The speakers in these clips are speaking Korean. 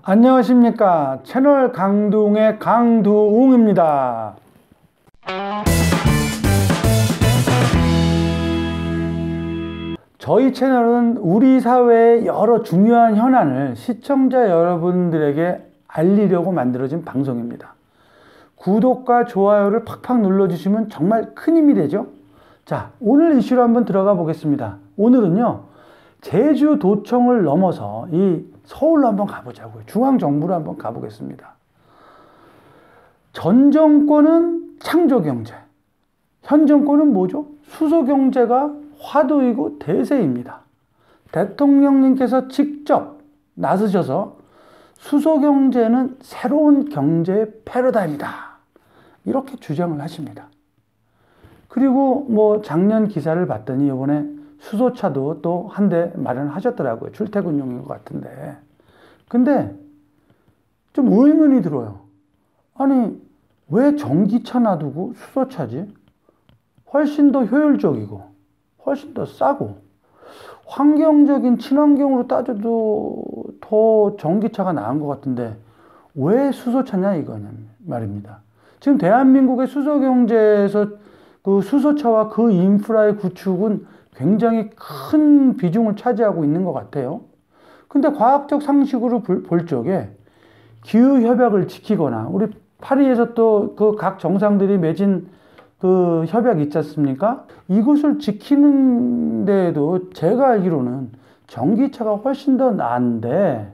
안녕하십니까. 채널 강둥의 강두웅입니다. 저희 채널은 우리 사회의 여러 중요한 현안을 시청자 여러분들에게 알리려고 만들어진 방송입니다. 구독과 좋아요를 팍팍 눌러주시면 정말 큰 힘이 되죠. 자, 오늘 이슈로 한번 들어가 보겠습니다. 오늘은요, 제주도청을 넘어서 이 서울로 한번 가보자고요. 중앙정부로 한번 가보겠습니다. 전 정권은 창조경제, 현 정권은 뭐죠? 수소경제가 화두이고 대세입니다. 대통령님께서 직접 나서셔서 수소경제는 새로운 경제의 패러다임이다, 이렇게 주장을 하십니다. 그리고 뭐 작년 기사를 봤더니 이번에 수소차도 또 한 대 마련하셨더라고요. 출퇴근용인 것 같은데. 근데 좀 의문이 들어요. 아니, 왜 전기차 놔두고 수소차지? 훨씬 더 효율적이고 훨씬 더 싸고 환경적인 친환경으로 따져도 더 전기차가 나은 것 같은데 왜 수소차냐 이거는 말입니다. 지금 대한민국의 수소경제에서 그 수소차와 그 인프라의 구축은 굉장히 큰 비중을 차지하고 있는 것 같아요. 근데 과학적 상식으로 볼 적에 기후협약을 지키거나 우리 파리에서 또 그 각 정상들이 맺은 그 협약 있지 않습니까? 이것을 지키는 데에도 제가 알기로는 전기차가 훨씬 더 나은데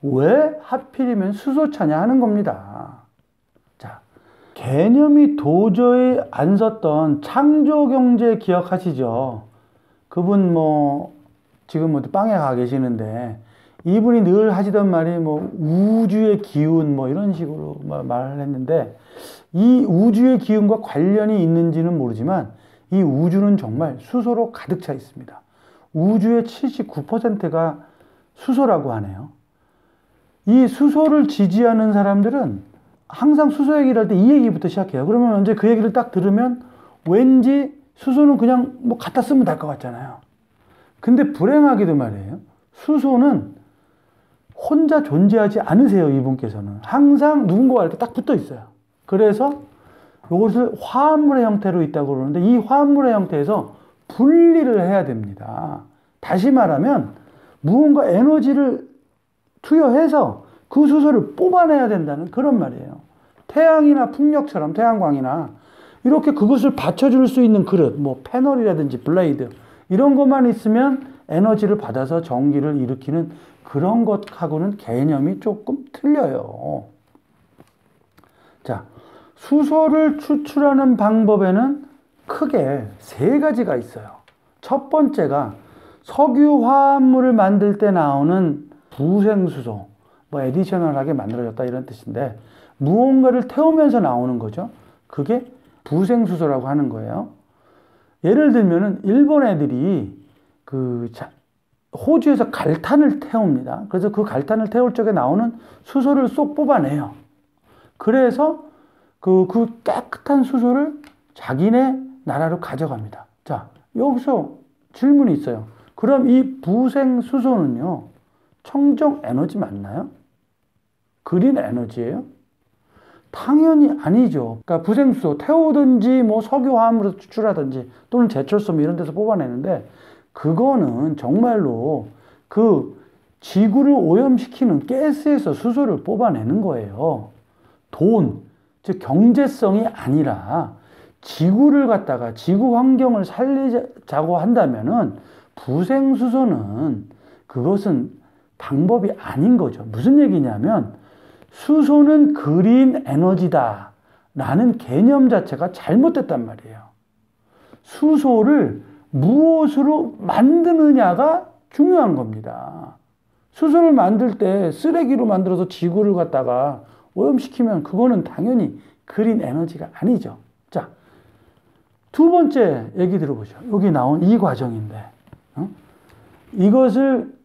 왜 하필이면 수소차냐 하는 겁니다. 자, 개념이 도저히 안 섰던 창조경제 기억하시죠? 그분 뭐 지금 뭐 빵에 가 계시는데 이분이 늘 하시던 말이 뭐 우주의 기운 뭐 이런 식으로 말을 했는데 이 우주의 기운과 관련이 있는지는 모르지만 이 우주는 정말 수소로 가득 차 있습니다. 우주의 79%가 수소라고 하네요. 이 수소를 지지하는 사람들은 항상 수소 얘기를 할 때 이 얘기부터 시작해요. 그러면 이제 그 얘기를 딱 들으면 왠지 수소는 그냥 뭐 갖다 쓰면 될 것 같잖아요. 근데 불행하게도 말이에요. 수소는 혼자 존재하지 않으세요, 이분께서는. 항상 누군가가 이렇게 딱 붙어 있어요. 그래서 이것을 화합물의 형태로 있다고 그러는데 이 화합물의 형태에서 분리를 해야 됩니다. 다시 말하면 무언가 에너지를 투여해서 그 수소를 뽑아내야 된다는 그런 말이에요. 태양이나 풍력처럼 태양광이나 이렇게 그것을 받쳐줄 수 있는 그릇, 뭐 패널이라든지 블레이드 이런 것만 있으면 에너지를 받아서 전기를 일으키는 그런 것하고는 개념이 조금 틀려요. 자, 수소를 추출하는 방법에는 크게 세 가지가 있어요. 첫 번째가 석유 화합물을 만들 때 나오는 부생수소, 뭐 에디셔널하게 만들어졌다 이런 뜻인데 무언가를 태우면서 나오는 거죠. 그게 부생수소라고 하는 거예요. 예를 들면은 일본 애들이 호주에서 갈탄을 태웁니다. 그래서 그 갈탄을 태울 적에 나오는 수소를 쏙 뽑아내요. 그래서 그 깨끗한 수소를 자기네 나라로 가져갑니다. 자, 여기서 질문이 있어요. 그럼 이 부생수소는요, 청정 에너지 맞나요? 그린 에너지예요? 당연히 아니죠. 그러니까 부생수소 태우든지 뭐 석유화합물을 추출하든지 또는 제철소 이런 데서 뽑아내는데 그거는 정말로 그 지구를 오염시키는 가스에서 수소를 뽑아내는 거예요. 돈, 즉 경제성이 아니라 지구를 갖다가 지구 환경을 살리자고 한다면은 부생수소는 그것은 방법이 아닌 거죠. 무슨 얘기냐면 수소는 그린 에너지다 라는 개념 자체가 잘못됐단 말이에요. 수소를 무엇으로 만드느냐가 중요한 겁니다. 수소를 만들 때 쓰레기로 만들어서 지구를 갖다가 오염시키면 그거는 당연히 그린 에너지가 아니죠. 자, 두 번째 얘기 들어보죠. 여기 나온 이 과정인데 이것을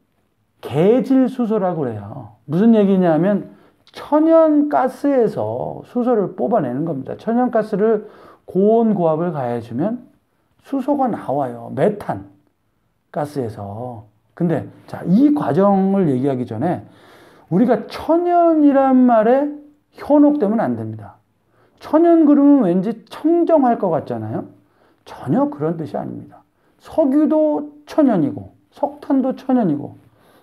계질수소라고 그래요. 무슨 얘기냐면 천연가스에서 수소를 뽑아내는 겁니다. 천연가스를 고온고압을 가해주면 수소가 나와요. 메탄 가스에서. 근데 자, 이 과정을 얘기하기 전에 우리가 천연이란 말에 현혹되면 안 됩니다. 천연 그러면 왠지 청정할 것 같잖아요. 전혀 그런 뜻이 아닙니다. 석유도 천연이고 석탄도 천연이고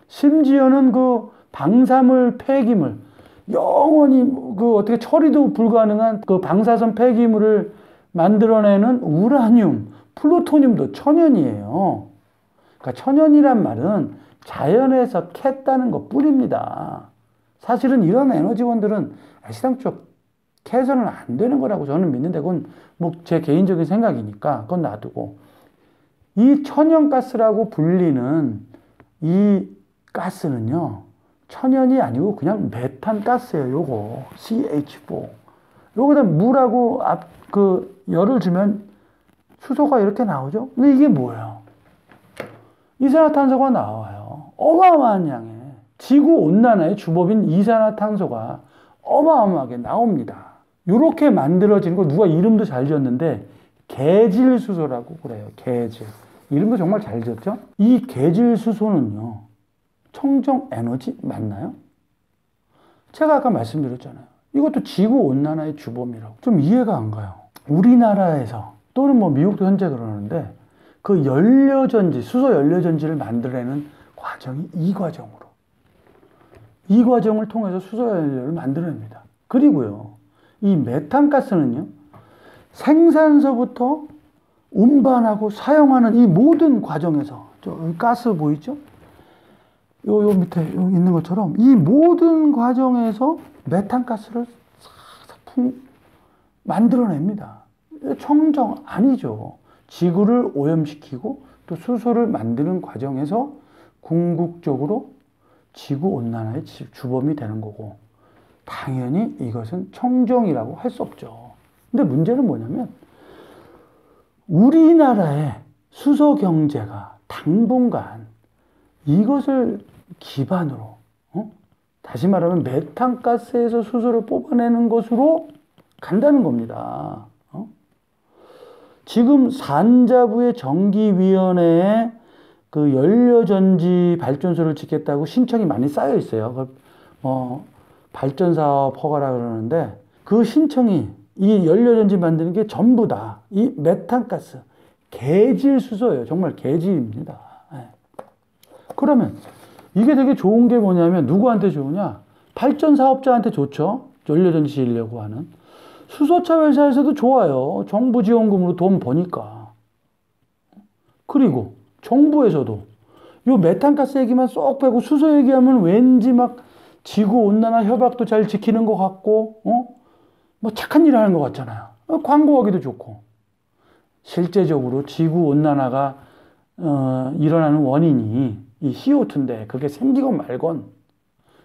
심지어는 그 방사물 폐기물 영원히 그 어떻게 처리도 불가능한 그 방사선 폐기물을 만들어내는 우라늄, 플루토늄도 천연이에요. 그러니까 천연이란 말은 자연에서 캤다는 것 뿐입니다. 사실은 이런 에너지원들은 애시당초 캐서는 안 되는 거라고 저는 믿는데 그건 뭐 제 개인적인 생각이니까 그건 놔두고 이 천연가스라고 불리는 이 가스는요 천연이 아니고 그냥 메탄가스예요. 요거 CH4 요거다 물하고 열을 주면 수소가 이렇게 나오죠. 근데 이게 뭐예요? 이산화탄소가 나와요. 어마어마한 양의 지구온난화의 주범인 이산화탄소가 어마어마하게 나옵니다. 이렇게 만들어진 거 누가 이름도 잘 지었는데 계질수소라고 그래요. 계질. 이름도 정말 잘 지었죠? 이 계질수소는요. 청정 에너지 맞나요? 제가 아까 말씀드렸잖아요. 이것도 지구온난화의 주범이라고. 좀 이해가 안 가요. 우리나라에서 또는 뭐 미국도 현재 그러는데 그 연료전지, 수소 연료전지를 만들어내는 과정이 이 과정으로. 이 과정을 통해서 수소 연료를 만들어냅니다. 그리고요. 이 메탄가스는요. 생산서부터 운반하고 사용하는 이 모든 과정에서 저 가스 보이죠? 요 밑에 있는 것처럼 이 모든 과정에서 메탄가스를 싹싹 만들어냅니다. 청정 아니죠. 지구를 오염시키고 또 수소를 만드는 과정에서 궁극적으로 지구온난화의 주범이 되는 거고 당연히 이것은 청정이라고 할 수 없죠. 근데 문제는 뭐냐면 우리나라의 수소 경제가 당분간 이것을 기반으로 다시 말하면 메탄가스에서 수소를 뽑아내는 것으로 간다는 겁니다. 지금 산자부의 전기위원회에 그 연료전지 발전소를 짓겠다고 신청이 많이 쌓여 있어요. 발전사업 허가라 그러는데 그 신청이 이 연료전지 만드는 게 전부 다 이 메탄가스, 계질수소예요. 정말 계질입니다. 네. 그러면 이게 되게 좋은 게 뭐냐면 누구한테 좋으냐? 발전사업자한테 좋죠. 연료전지 지으려고 하는. 수소차 회사에서도 좋아요. 정부 지원금으로 돈 버니까. 그리고 정부에서도 요 메탄가스 얘기만 쏙 빼고 수소 얘기하면 왠지 막 지구온난화 협약도 잘 지키는 것 같고 뭐 착한 일 하는 것 같잖아요. 광고하기도 좋고. 실제적으로 지구온난화가 일어나는 원인이 이 CO2인데 그게 생기건 말건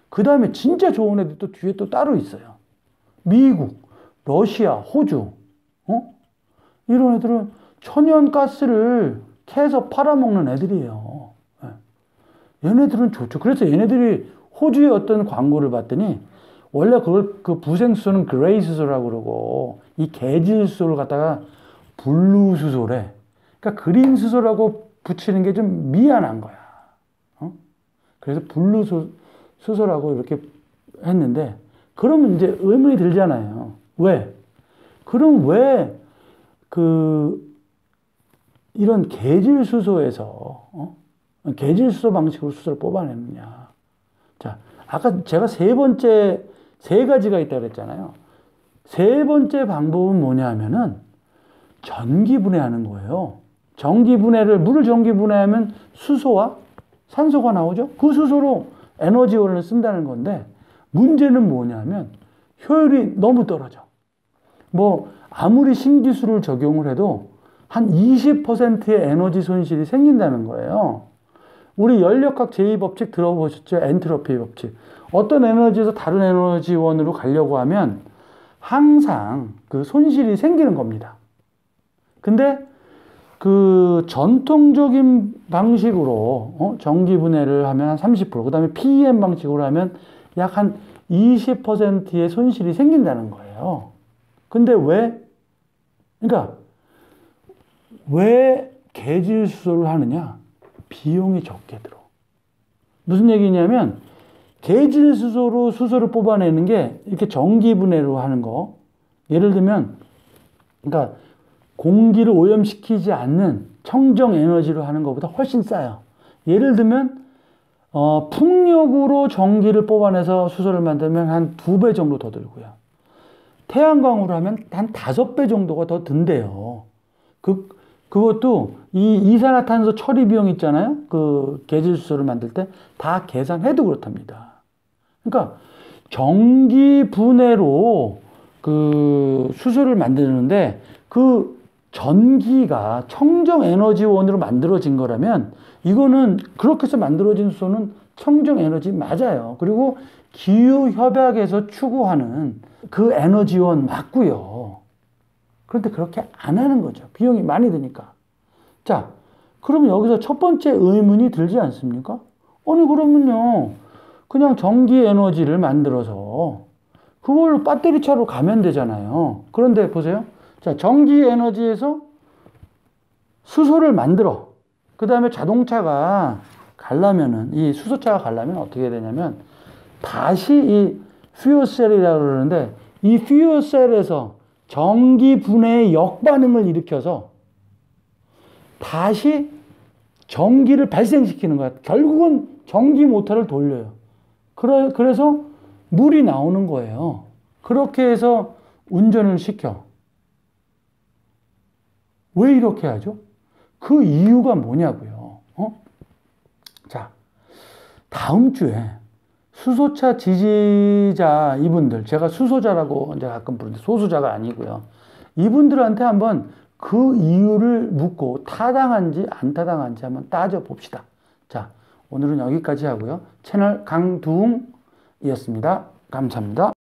그 다음에 진짜 좋은 애들 또 뒤에 또 따로 있어요. 미국, 러시아, 호주 이런 애들은 천연가스를 캐서 팔아먹는 애들이에요. 얘네들은 좋죠. 그래서 얘네들이 호주의 어떤 광고를 봤더니 원래 그걸 그 부생수소는 그레이수소라고 그러고 이 계질수소를 갖다가 블루수소래. 그러니까 그린수소라고 붙이는 게 좀 미안한 거야. 그래서 블루수소라고 이렇게 했는데 그러면 이제 의문이 들잖아요. 왜? 그럼 왜 이런 계질수소에서 계질수소 방식으로 수소를 뽑아내느냐? 자, 아까 제가 세 가지가 있다고 그랬잖아요. 세 번째 방법은 뭐냐 하면은 전기분해하는 거예요. 물을 전기분해하면 수소와 산소가 나오죠. 그 수소로 에너지원을 쓴다는 건데 문제는 뭐냐면 효율이 너무 떨어져. 뭐 아무리 신기술을 적용을 해도 한 20%의 에너지 손실이 생긴다는 거예요. 우리 연력학 제2법칙 들어보셨죠? 엔트로피 법칙. 어떤 에너지에서 다른 에너지원으로 가려고 하면 항상 그 손실이 생기는 겁니다. 근데 그 전통적인 방식으로 전기분해를 하면 한 30%, 그 다음에 PEM 방식으로 하면 약 한 20%의 손실이 생긴다는 거예요. 근데 그러니까 왜 계질수소를 하느냐? 비용이 적게 들어. 무슨 얘기냐면 계질수소로 수소를 뽑아내는 게 이렇게 전기분해로 하는 거. 예를 들면, 그러니까 공기를 오염시키지 않는 청정 에너지로 하는 것보다 훨씬 싸요. 예를 들면, 풍력으로 전기를 뽑아내서 수소를 만들면 한 2배 정도 더 들고요. 태양광으로 하면 한 5배 정도가 더 든대요. 그것도 이 이산화탄소 처리 비용 있잖아요. 그 계질수소를 만들 때 다 계산해도 그렇답니다. 그러니까 전기 분해로 그 수소를 만드는데 그 전기가 청정 에너지원으로 만들어진 거라면 이거는 그렇게 해서 만들어진 수소는 청정 에너지 맞아요. 그리고 기후 협약에서 추구하는 그 에너지원 맞고요. 그런데 그렇게 안 하는 거죠. 비용이 많이 드니까. 자, 그럼 여기서 첫 번째 의문이 들지 않습니까? 아니, 그러면요. 그냥 전기 에너지를 만들어서 그걸로 배터리차로 가면 되잖아요. 그런데 보세요. 자, 전기 에너지에서 수소를 만들어. 그 다음에 자동차가 가려면은, 이 수소차가 가려면 어떻게 해야 되냐면, 다시 이 퓨어셀이라고 그러는데, 이 퓨어셀에서 전기 분해의 역반응을 일으켜서 다시 전기를 발생시키는 거야. 결국은 전기 모터를 돌려요. 그래서 물이 나오는 거예요. 그렇게 해서 운전을 시켜. 왜 이렇게 하죠? 그 이유가 뭐냐고요. 자, 다음 주에 수소차 지지자 이분들, 제가 수소자라고 이제 가끔 부르는데 소수자가 아니고요. 이분들한테 한번 그 이유를 묻고 타당한지 안 타당한지 한번 따져봅시다. 자, 오늘은 여기까지 하고요. 채널 강두웅이었습니다. 감사합니다.